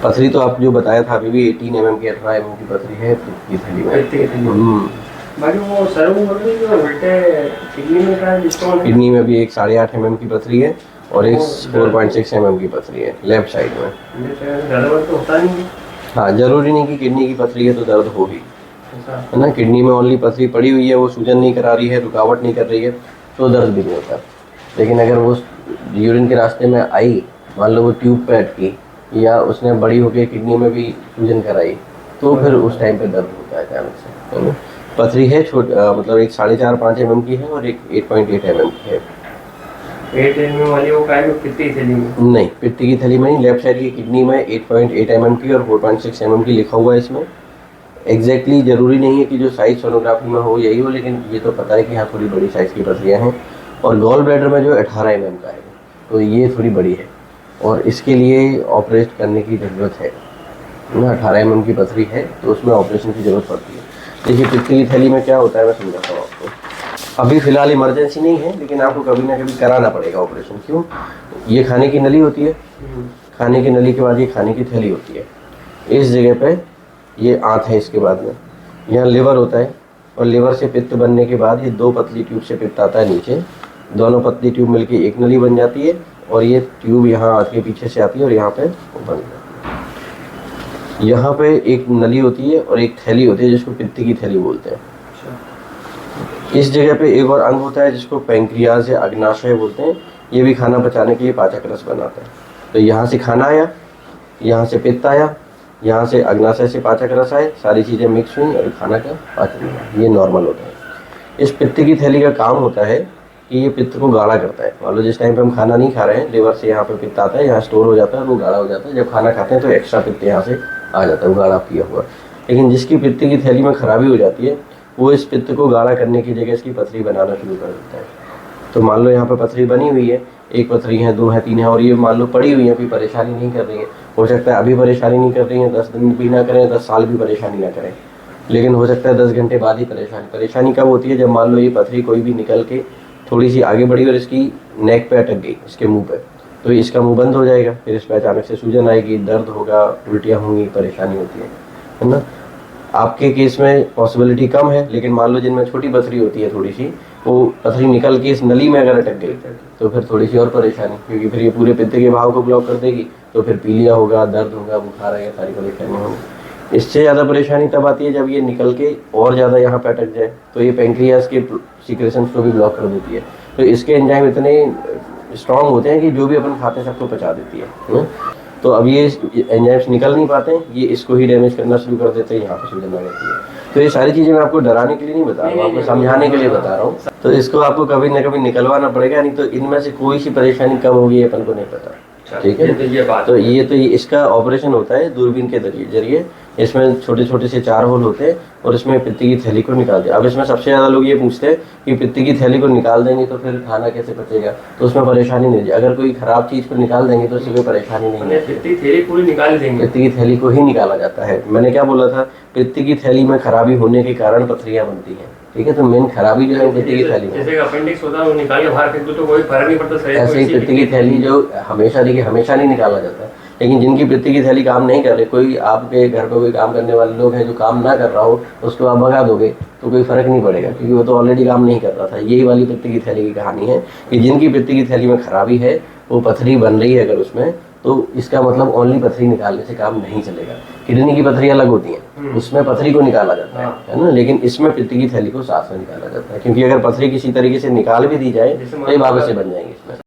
पथरी तो आप जो बताया था अभी भी 18 mm की 18 mm की पथरी है पित्त की थैली में। बाकी वो सर वो जो उल्टे किडनी में का डिस्काउंट, किडनी में भी एक 8.5 mm की पथरी है और एक 4.6 mm की पथरी है लेफ्ट साइड में। दर्द तो होता नहीं? हाँ, जरूरी नहीं कि किडनी की पथरी है तो दर्द हो ही, है ना। किडनी में ओनली पथरी पड़ी हुई है, वो सूजन नहीं करा रही है, रुकावट नहीं कर रही है, तो दर्द भी नहीं होता। लेकिन अगर वो यूरिन के रास्ते में आई, मान लो वो ट्यूब पे अटकी या उसने बड़ी होकर किडनी में भी सूजन कराई, तो फिर उस टाइम पे दर्द होता है अचानक से। तो पथरी है मतलब एक 4.5-5 mm की है और एक 8.8 mm की है। 8 mm वाली वो काय पित्त की थैली में? नहीं, पित्त की थैली में नहीं, लेफ्ट साइड की किडनी में 8.8 mm की और 4.6 mm की लिखा हुआ है इसमें। एग्जैक्टली जरूरी नहीं है कि जो साइज सोनोग्राफी में हो यही हो, लेकिन ये तो पता है कि हाँ थोड़ी बड़ी साइज की पथरियाँ हैं। और गॉल ब्लैडर में जो 18 mm का है, तो ये थोड़ी बड़ी है और इसके लिए ऑपरेट करने की ज़रूरत है ना। 18 mm की पथरी है तो उसमें ऑपरेशन की ज़रूरत पड़ती है। देखिए पित्त की थैली में क्या होता है मैं समझाता हूँ आपको। अभी फ़िलहाल इमरजेंसी नहीं है, लेकिन आपको कभी ना कभी कराना पड़ेगा ऑपरेशन। क्यों? ये खाने की नली होती है, खाने की नली के बाद ये खाने की थैली होती है। इस जगह पे ये आंत है, इसके बाद में यहाँ लिवर होता है और लिवर से पित्त बनने के बाद ये 2 पतली ट्यूब से पित्त आता है नीचे। दोनों पतली ट्यूब मिलके एक नली बन जाती है और ये ट्यूब यहाँ आंत के पीछे से आती है और यहाँ पे बन जाती है। यहाँ पे एक नली होती है और एक थैली होती है जिसको पित्त की थैली बोलते हैं। इस जगह पे एक और अंग होता है जिसको पैंक्रियाज या अग्नाशय बोलते हैं। ये भी खाना पचाने के लिए पाचक रस बनाता है। तो यहाँ से खाना आया, यहाँ से पित्त आया, यहाँ से अग्नाशय से पाचक रस आए, सारी चीज़ें मिक्स हुई और खाना का पाचन हुआ। ये नॉर्मल होता है। इस पित्त की थैली का काम होता है कि ये पित्त को गाढ़ा करता है। मान लो जिस टाइम पे हम खाना नहीं खा रहे हैं, लिवर से यहाँ पे पित्त आता है, यहाँ स्टोर हो जाता है, वो गाढ़ा हो जाता है। जब खाना खाते हैं तो एक्स्ट्रा पित्त यहाँ से आ जाता है, वो गाढ़ा किया हुआ। लेकिन जिसकी पित्त की थैली में खराबी हो जाती है, वो इस पित्त को गाढ़ा करने की जगह इसकी पथरी बनाना शुरू कर देता है। तो मान लो यहाँ पे पथरी बनी हुई है, 1 पथरी है, 2 है, 3 है, और ये मान लो पड़ी हुई है, कोई परेशानी नहीं कर रही है। हो सकता है अभी परेशानी नहीं कर रही है, 10 दिन भी ना करें, 10 साल भी परेशानी ना करें, लेकिन हो सकता है 10 घंटे बाद ही परेशानी कब होती है? जब मान लो ये पथरी कोई भी निकल के थोड़ी सी आगे बढ़ी और इसकी नेक पे अटक गई, इसके मुंह पे, तो इसका मुंह बंद हो जाएगा। फिर इस पे अचानक से सूजन आएगी, दर्द होगा, उल्टियाँ होंगी, परेशानी होती है ना। आपके केस में पॉसिबिलिटी कम है, लेकिन मान लो जिनमें छोटी पथरी होती है थोड़ी सी, वो पथरी निकल के इस नली में अगर अटक गई तो फिर थोड़ी सी और परेशानी, क्योंकि फिर ये पूरे पित्त के भाव को ब्लॉक कर देगी, तो फिर पीलिया होगा, दर्द होगा, बुखार आएगा, सारी परेशानी होगी। इससे ज़्यादा परेशानी तब आती है जब ये निकल के और ज़्यादा यहाँ पे अटक जाए, तो ये पैंक्रियाज के सीक्रेशंस को भी ब्लॉक कर देती है। तो इसके एंजाइम इतने स्ट्रॉन्ग होते हैं कि जो भी अपन खाते हैं सबको पचा देती है। तो अब ये एंजाइम्स निकल नहीं पाते हैं, ये इसको ही डैमेज करना शुरू कर देते हैं, यहाँ पे सूजन आ जाती है। तो ये सारी चीज़ें मैं आपको डराने के लिए नहीं बता रहा हूँ, आपको समझाने के लिए बता रहा हूँ। तो इसको आपको कभी ना कभी निकलवाना पड़ेगा, नहीं तो इनमें से कोई सी परेशानी कब होगी अपन को नहीं पता। ठीक है, तो ये इसका ऑपरेशन होता है दूरबीन के जरिए। इसमें छोटे छोटे से 4 होल होते हैं और इसमें पित्त की थैली को निकाल दिया। अब इसमें सबसे ज़्यादा लोग ये पूछते हैं कि पित्त की थैली को निकाल देंगे तो फिर खाना कैसे पचेगा? तो उसमें परेशानी नहीं है। अगर कोई खराब चीज़ को निकाल देंगे तो उससे कोई परेशानी नहीं है। पित्त की थैली पूरी निकाल देंगे? पित्त की थैली को ही निकाला जाता है। मैंने क्या बोला था? पित्त की थैली में खराबी होने के कारण पथरियाँ बनती हैं। ठीक है, तो मेन खराबी जो है पित्त की थैली में, जैसे अपेंडिक्स होता है वो निकाल के बाहर फेंक दो तो कोई फर्क नहीं पड़ता। ऐसे ही पित्त की थैली जो हमेशा नहीं निकाला जाता है। लेकिन जिनकी पित्त की थैली काम नहीं कर रही, कोई आपके घर पे कोई काम करने वाले लोग हैं जो काम ना कर रहा हो, उसको आप भगा दोगे तो कोई फर्क नहीं पड़ेगा, क्योंकि वो तो ऑलरेडी काम नहीं कर रहा था। यही वाली पित्त की थैली की कहानी है कि जिनकी पित्त की थैली में खराबी है, वो पथरी बन रही है अगर उसमें, तो इसका मतलब ओनली पथरी निकालने से काम नहीं चलेगा। किडनी की पथरी अलग होती है, उसमें पथरी को निकाला जाता है ना, लेकिन इसमें पित्त की थैली को साथ में निकाला जाता है, क्योंकि अगर पथरी किसी तरीके से निकाल भी दी जाए तो ये वापस से बन जाएंगे इसमें।